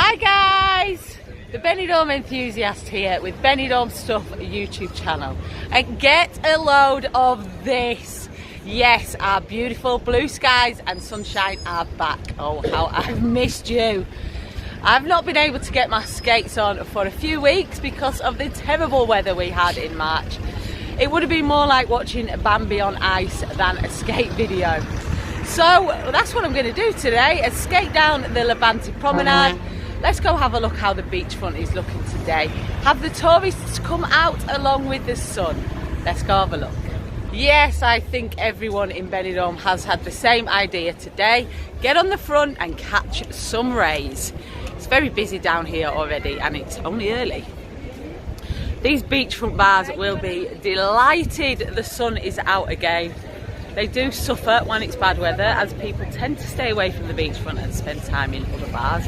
Hi guys! The Benidorm Enthusiast here with Benidorm Stuff YouTube channel. And get a load of this. Yes, our beautiful blue skies and sunshine are back. Oh, how I've missed you. I've not been able to get my skates on for a few weeks because of the terrible weather we had in March. It would have been more like watching Bambi on ice than a skate video. So that's what I'm going to do today, a skate down the Levante promenade. Let's go have a look how the beachfront is looking today. Have the tourists come out along with the sun? Let's go have a look. Yes, I think everyone in Benidorm has had the same idea today. Get on the front and catch some rays. It's very busy down here already and it's only early. These beachfront bars will be delighted the sun is out again. They do suffer when it's bad weather as people tend to stay away from the beachfront and spend time in other bars.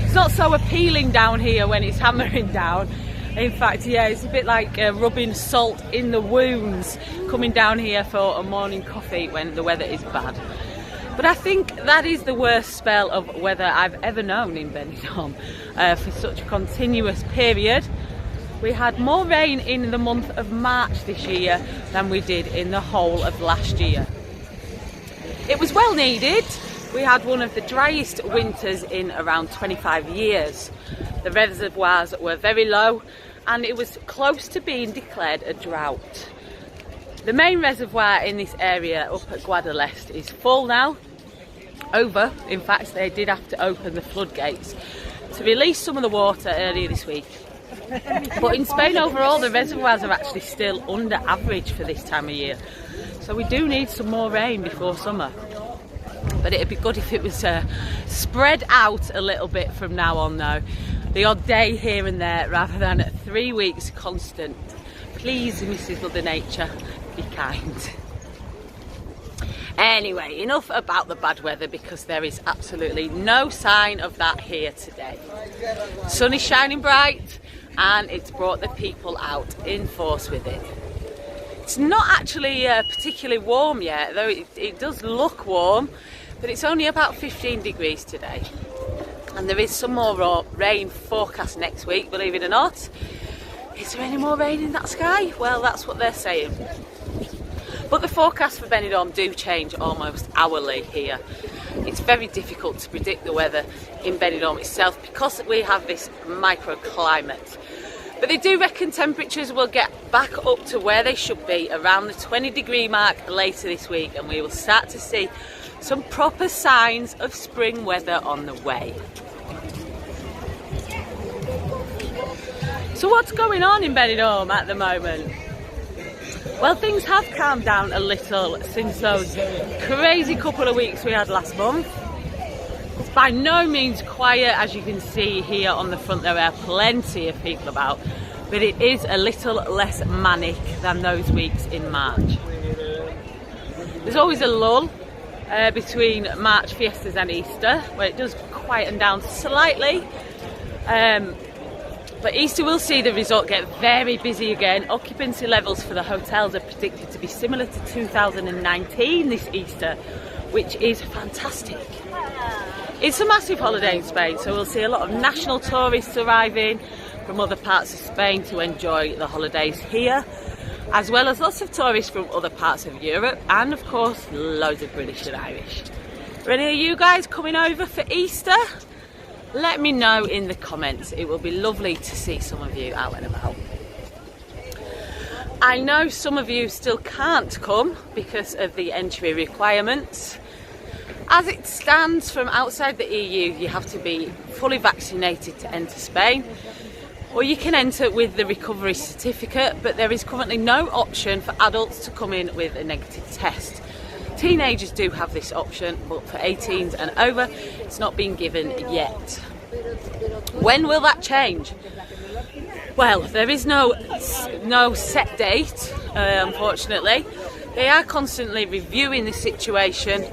It's not so appealing down here when it's hammering down. In fact, yeah, it's a bit like rubbing salt in the wounds coming down here for a morning coffee when the weather is bad. But I think that is the worst spell of weather I've ever known in Benidorm for such a continuous period. We had more rain in the month of March this year than we did in the whole of last year. It was well needed. We had one of the driest winters in around 25 years. The reservoirs were very low and it was close to being declared a drought. The main reservoir in this area up at Guadalest is full now. In fact, they did have to open the floodgates to release some of the water earlier this week. But in Spain overall, the reservoirs are actually still under average for this time of year. So we do need some more rain before summer. But it'd be good if it was spread out a little bit from now on though. The odd day here and there rather than 3 weeks constant. Please, Mrs. Mother Nature, be kind. Anyway, enough about the bad weather because there is absolutely no sign of that here today. The sun is shining bright and it's brought the people out in force with it. It's not actually particularly warm yet, though it does look warm, but it's only about 15 degrees today. And there is some more rain forecast next week, believe it or not. Is there any more rain in that sky? Well, that's what they're saying. But the forecasts for Benidorm do change almost hourly here. It's very difficult to predict the weather in Benidorm itself because we have this microclimate. But they do reckon temperatures will get back up to where they should be around the 20-degree mark later this week, and we will start to see some proper signs of spring weather on the way. So what's going on in Benidorm at the moment? Well, things have calmed down a little since those crazy couple of weeks we had last month. It's by no means quiet, as you can see here on the front. There are plenty of people about, but it is a little less manic than those weeks in March. There's always a lull between March fiestas and Easter, where it does quieten down slightly. But Easter will see the resort get very busy again. Occupancy levels for the hotels are predicted to be similar to 2019 this Easter, which is fantastic. It's a massive holiday in Spain, so we'll see a lot of national tourists arriving from other parts of Spain to enjoy the holidays here, as well as lots of tourists from other parts of Europe and of course loads of British and Irish. Are any of you guys coming over for Easter? Let me know in the comments. It will be lovely to see some of you out and about. I know some of you still can't come because of the entry requirements. As it stands, from outside the EU, you have to be fully vaccinated to enter Spain, or you can enter with the recovery certificate, but there is currently no option for adults to come in with a negative test. Teenagers do have this option, but for 18s and over, it's not been given yet. When will that change? Well, there is no set date, unfortunately. They are constantly reviewing the situation,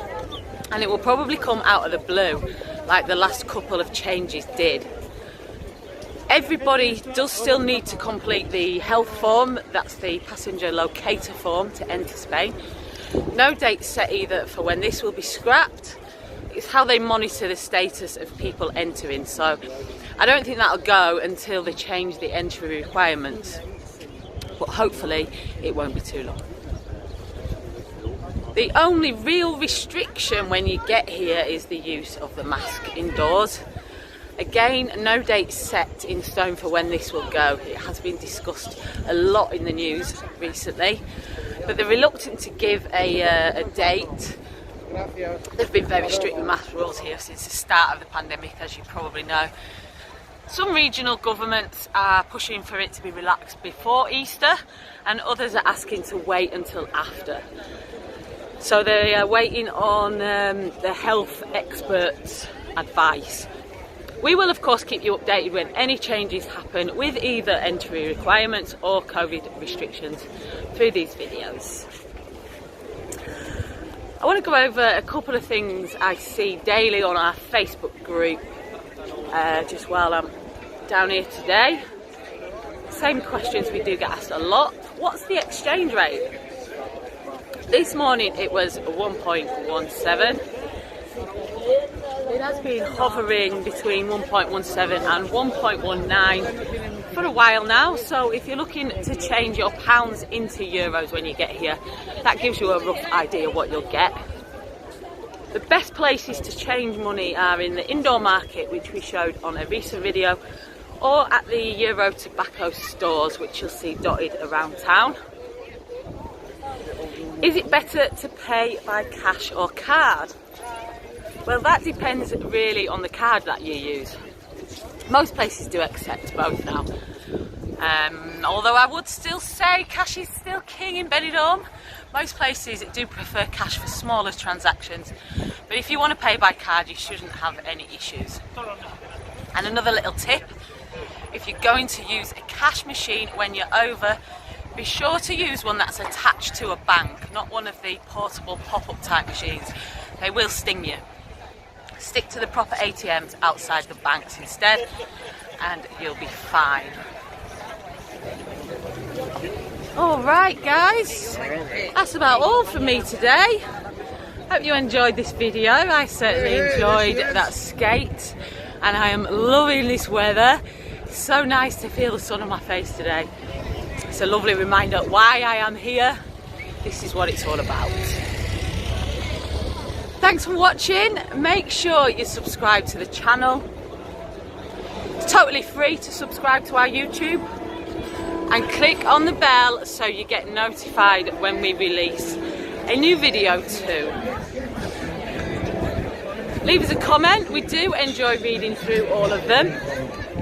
and it will probably come out of the blue, like the last couple of changes did. Everybody does still need to complete the health form, that's the passenger locator form to enter Spain. No date set either for when this will be scrapped. it's how they monitor the status of people entering. So I don't think that'll go until they change the entry requirements, but hopefully it won't be too long. The only real restriction when you get here is the use of the mask indoors. Again, no date set in stone for when this will go. It has been discussed a lot in the news recently, but they're reluctant to give a date. They've been very strict with mask rules here since the start of the pandemic, as you probably know. Some regional governments are pushing for it to be relaxed before Easter, and others are asking to wait until after. So they are waiting on the health experts' advice. We will of course keep you updated when any changes happen with either entry requirements or COVID restrictions through these videos. I want to go over a couple of things I see daily on our Facebook group just while I'm down here today. Same questions we do get asked a lot. What's the exchange rate? This morning it was 1.17. It has been hovering between 1.17 and 1.19 for a while now, so if you're looking to change your pounds into euros when you get here, that gives you a rough idea what you'll get. The best places to change money are in the indoor market, which we showed on a recent video, or at the Euro tobacco stores, which you'll see dotted around town. Is it better to pay by cash or card? Well, that depends really on the card that you use. Most places do accept both now. Although I would still say cash is still king in Benidorm. Most places do prefer cash for smaller transactions. But if you want to pay by card, you shouldn't have any issues. And another little tip, if you're going to use a cash machine when you're over, be sure to use one that's attached to a bank, not one of the portable pop-up type machines. They will sting you. Stick to the proper ATMs outside the banks instead, and you'll be fine. Alright guys, that's about all for me today. Hope you enjoyed this video. I certainly enjoyed that skate, and I am loving this weather. It's so nice to feel the sun on my face today. It's a lovely reminder why I am here. This is what it's all about. Thanks for watching. Make sure you subscribe to the channel. It's totally free to subscribe to our YouTube, and click on the bell so you get notified when we release a new video too. Leave us a comment. We do enjoy reading through all of them,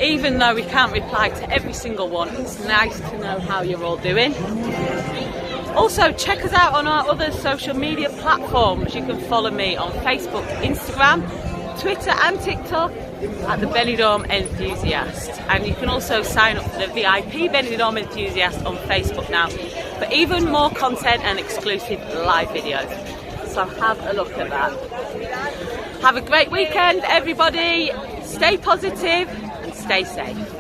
even though we can't reply to every single one. It's nice to know how you're all doing. Also, check us out on our other social media platforms. You can follow me on Facebook, Instagram, Twitter and TikTok at the Benidorm Enthusiast. And you can also sign up for the VIP Benidorm Enthusiast on Facebook now for even more content and exclusive live videos. So have a look at that. Have a great weekend, everybody. Stay positive and stay safe.